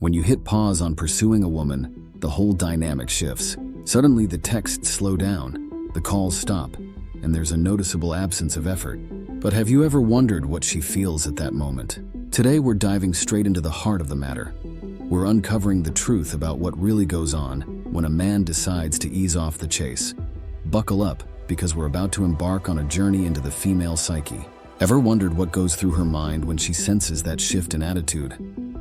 When you hit pause on pursuing a woman, the whole dynamic shifts. Suddenly the texts slow down, the calls stop, and there's a noticeable absence of effort. But have you ever wondered what she feels at that moment? Today we're diving straight into the heart of the matter. We're uncovering the truth about what really goes on when a man decides to ease off the chase. Buckle up, because we're about to embark on a journey into the female psyche. Ever wondered what goes through her mind when she senses that shift in attitude?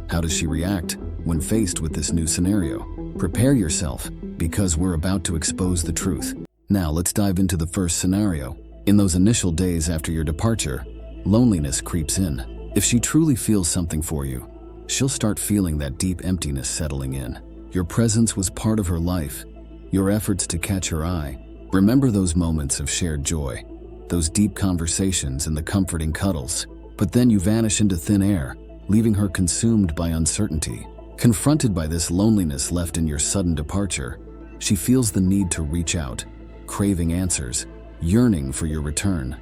How does she react when faced with this new scenario? Prepare yourself, because we're about to expose the truth. Now let's dive into the first scenario. In those initial days after your departure, loneliness creeps in. If she truly feels something for you, she'll start feeling that deep emptiness settling in. Your presence was part of her life, your efforts to catch her eye. Remember those moments of shared joy, those deep conversations and the comforting cuddles. But then you vanish into thin air, leaving her consumed by uncertainty. Confronted by this loneliness left in your sudden departure, she feels the need to reach out, craving answers, yearning for your return.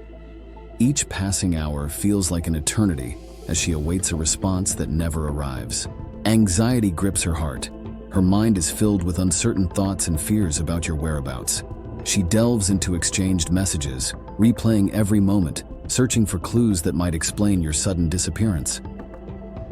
Each passing hour feels like an eternity as she awaits a response that never arrives. Anxiety grips her heart. Her mind is filled with uncertain thoughts and fears about your whereabouts. She delves into exchanged messages, replaying every moment, searching for clues that might explain your sudden disappearance.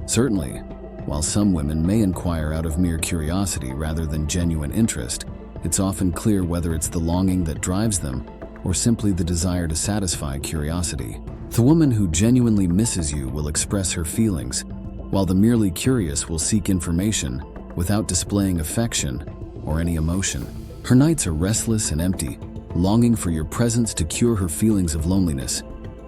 Certainly, while some women may inquire out of mere curiosity rather than genuine interest, it's often clear whether it's the longing that drives them or simply the desire to satisfy curiosity. The woman who genuinely misses you will express her feelings, while the merely curious will seek information without displaying affection or any emotion. Her nights are restless and empty, longing for your presence to cure her feelings of loneliness.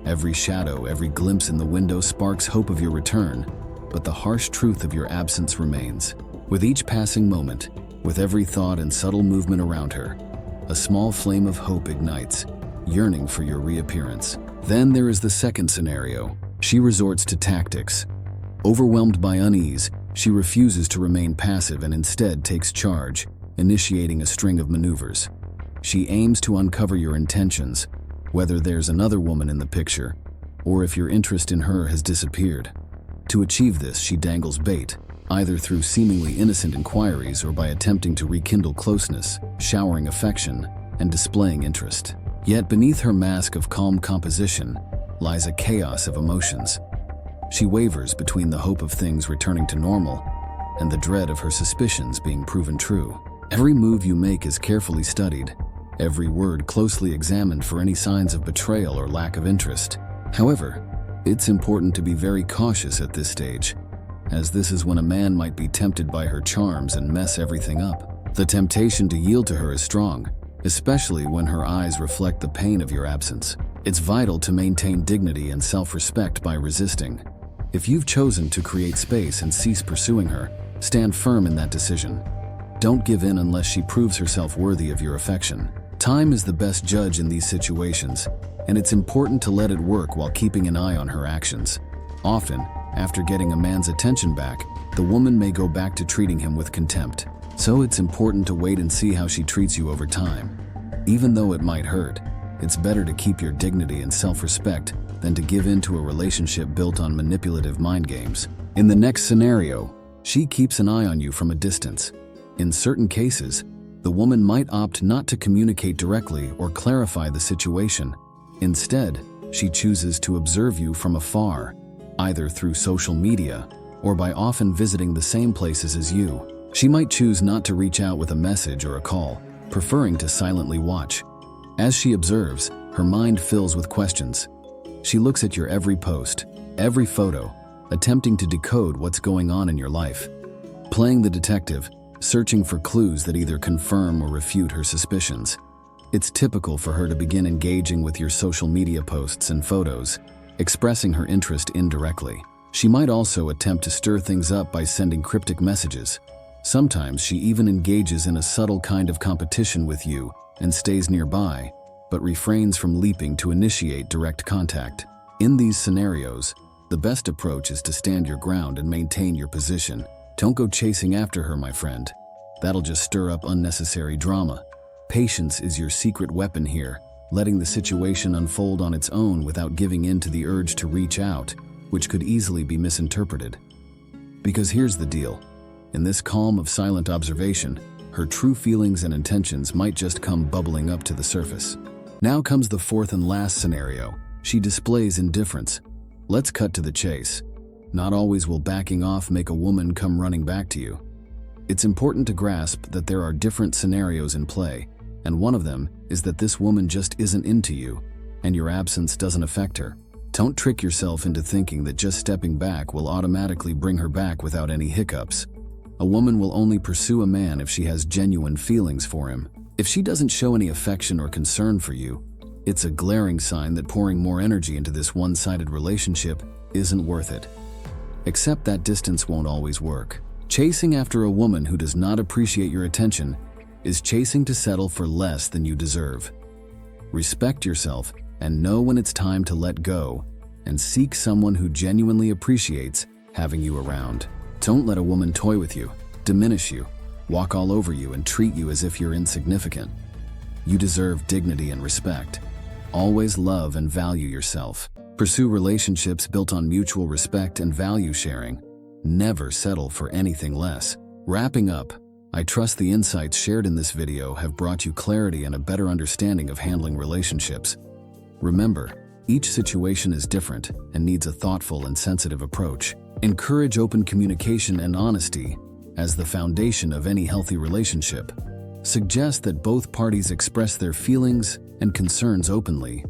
Every shadow, every glimpse in the window sparks hope of your return, but the harsh truth of your absence remains. With each passing moment, with every thought and subtle movement around her, a small flame of hope ignites, yearning for your reappearance. Then there is the second scenario. She resorts to tactics. Overwhelmed by unease, she refuses to remain passive and instead takes charge, initiating a string of maneuvers. She aims to uncover your intentions, whether there's another woman in the picture, or if your interest in her has disappeared. To achieve this, she dangles bait, either through seemingly innocent inquiries or by attempting to rekindle closeness, showering affection, and displaying interest. Yet beneath her mask of calm composition lies a chaos of emotions. She wavers between the hope of things returning to normal and the dread of her suspicions being proven true. Every move you make is carefully studied, every word closely examined for any signs of betrayal or lack of interest. However, it's important to be very cautious at this stage, as this is when a man might be tempted by her charms and mess everything up. The temptation to yield to her is strong, especially when her eyes reflect the pain of your absence. It's vital to maintain dignity and self-respect by resisting. If you've chosen to create space and cease pursuing her, stand firm in that decision. Don't give in unless she proves herself worthy of your affection. Time is the best judge in these situations, and it's important to let it work while keeping an eye on her actions. Often, after getting a man's attention back, the woman may go back to treating him with contempt. So it's important to wait and see how she treats you over time. Even though it might hurt, it's better to keep your dignity and self-respect than to give in to a relationship built on manipulative mind games. In the next scenario, she keeps an eye on you from a distance. In certain cases, the woman might opt not to communicate directly or clarify the situation. Instead, she chooses to observe you from afar, either through social media or by often visiting the same places as you. She might choose not to reach out with a message or a call, preferring to silently watch. As she observes, her mind fills with questions. She looks at your every post, every photo, attempting to decode what's going on in your life. Playing the detective, searching for clues that either confirm or refute her suspicions. It's typical for her to begin engaging with your social media posts and photos, expressing her interest indirectly. She might also attempt to stir things up by sending cryptic messages. Sometimes she even engages in a subtle kind of competition with you and stays nearby, but refrains from leaping to initiate direct contact. In these scenarios, the best approach is to stand your ground and maintain your position. Don't go chasing after her, my friend. That'll just stir up unnecessary drama. Patience is your secret weapon here, letting the situation unfold on its own without giving in to the urge to reach out, which could easily be misinterpreted. Because here's the deal. In this calm of silent observation, her true feelings and intentions might just come bubbling up to the surface. Now comes the fourth and last scenario. She displays indifference. Let's cut to the chase. Not always will backing off make a woman come running back to you. It's important to grasp that there are different scenarios in play, and one of them is that this woman just isn't into you, and your absence doesn't affect her. Don't trick yourself into thinking that just stepping back will automatically bring her back without any hiccups. A woman will only pursue a man if she has genuine feelings for him. If she doesn't show any affection or concern for you, it's a glaring sign that pouring more energy into this one-sided relationship isn't worth it. Accept that distance won't always work. Chasing after a woman who does not appreciate your attention is chasing to settle for less than you deserve. Respect yourself and know when it's time to let go and seek someone who genuinely appreciates having you around. Don't let a woman toy with you, diminish you, walk all over you, and treat you as if you're insignificant. You deserve dignity and respect. Always love and value yourself. Pursue relationships built on mutual respect and value sharing. Never settle for anything less. Wrapping up, I trust the insights shared in this video have brought you clarity and a better understanding of handling relationships. Remember, each situation is different and needs a thoughtful and sensitive approach. Encourage open communication and honesty as the foundation of any healthy relationship. Suggest that both parties express their feelings and concerns openly,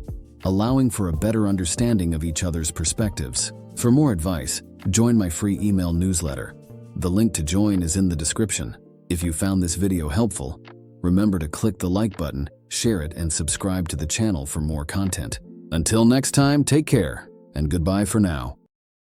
allowing for a better understanding of each other's perspectives. For more advice, join my free email newsletter. The link to join is in the description. If you found this video helpful, remember to click the like button, share it, and subscribe to the channel for more content. Until next time, take care, and goodbye for now.